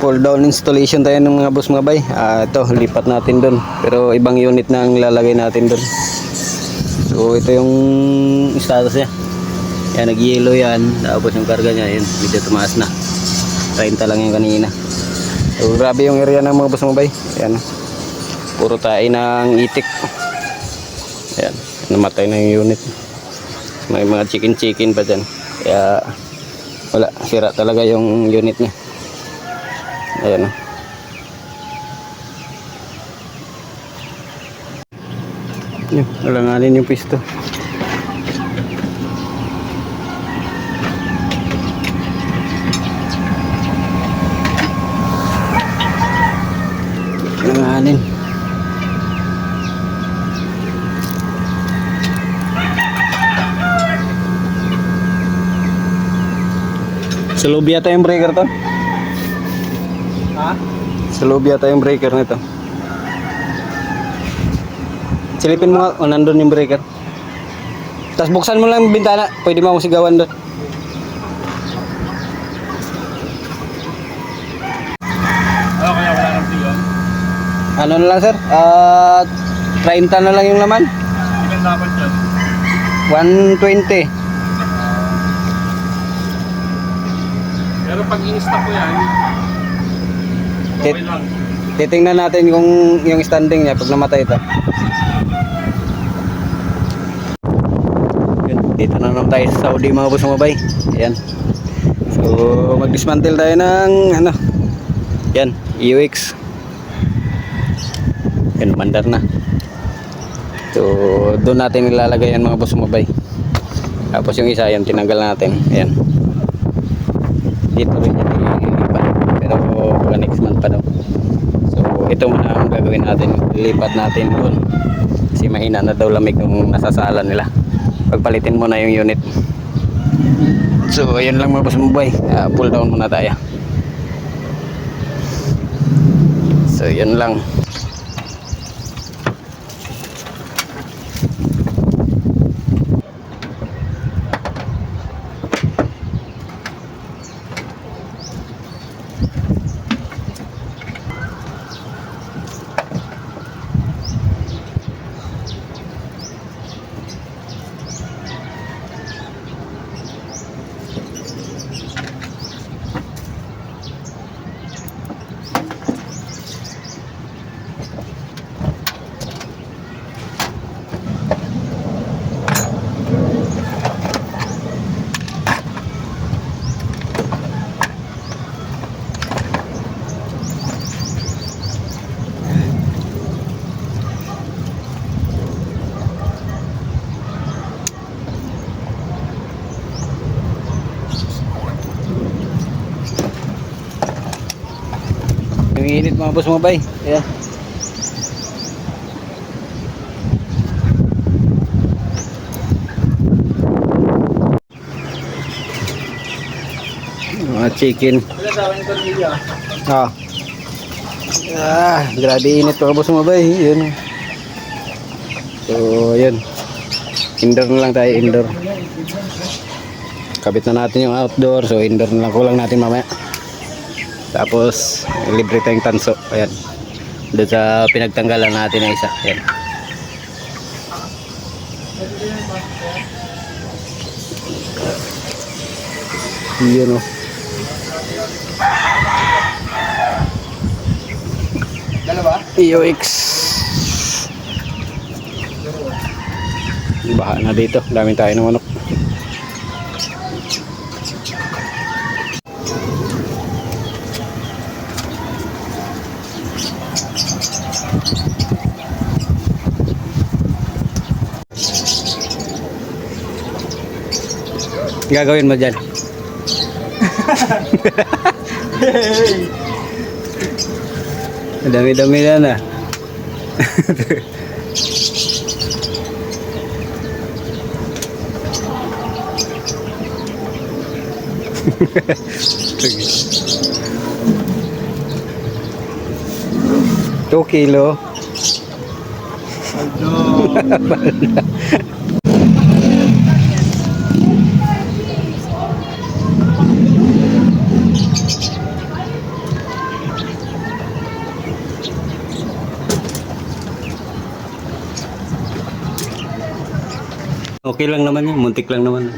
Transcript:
pull down installation tayo ng mga boss mga bay. Ito lipat natin doon, pero ibang unit na ang lalagay natin doon. So ito yung status niya. Yan, nag-yellow yan. Tapos yung karga niya, yun, medyo tumaas na. 30 lang yung kanina. So grabe yung area ng mga boss mga bay. Yan, puro tayo ng itik. Yan, namatay na yung unit. May mga chicken pa dyan. Kaya wala, sira talaga yung unit niya. Ayan o. Yun, alanganin yung pisto. Alanganin. Sa loob yata yung breaker to. Ha? Sa loob yata yung breaker nito. Silipin mo nga kung nandun yung breaker. Tapos buksan mo lang yung bintana. Pwede mo akong sigawan doon. Ano kaya wala nang tiyon? Ano na lang sir? 30 na lang yung laman. Ilan dapat yun? 120. Pero pag in-stop ko yan, okay lang. Titingnan natin kung yung standing niya pag namatay ito. Dito na naman tayo sa Saudi mga boss mga bay. Ayan. So mag-dismantle tayo ng ano. Yan, EUX. Yan, mandar na. So doon natin ilalagay yan mga boss mga bay. Tapos yung isa yan tinanggal natin. Ayan. Dito rin yan ilipat. Pero next month pa daw. So ito muna ang gagawin natin. Ilipat natin doon. Kasi mahina na daw lamig nung nasasala nila. Pagpalitin mo na yung unit. So ayun lang mga boss mabay. Pull down muna tayo. So yun lang. Yung init mga boss mabay. Ayan. Mga chicken. Grabe init mga boss mabay. Ayan. So ayan. Indoor na lang tayo, indoor. Kabit na natin yung outdoor. So indoor na lang, kulang natin mamaya. Tapos libre tayong tanso. Ayan. Doon sa pinagtanggalan natin na isa. Ayan. Yun o. Dalawa? EOX. Baha na dito. Dami tayo ng manok. Gagawin mo dyan. Dami-dami na na. Two kilo. Okay lang naman yun, muntik lang naman.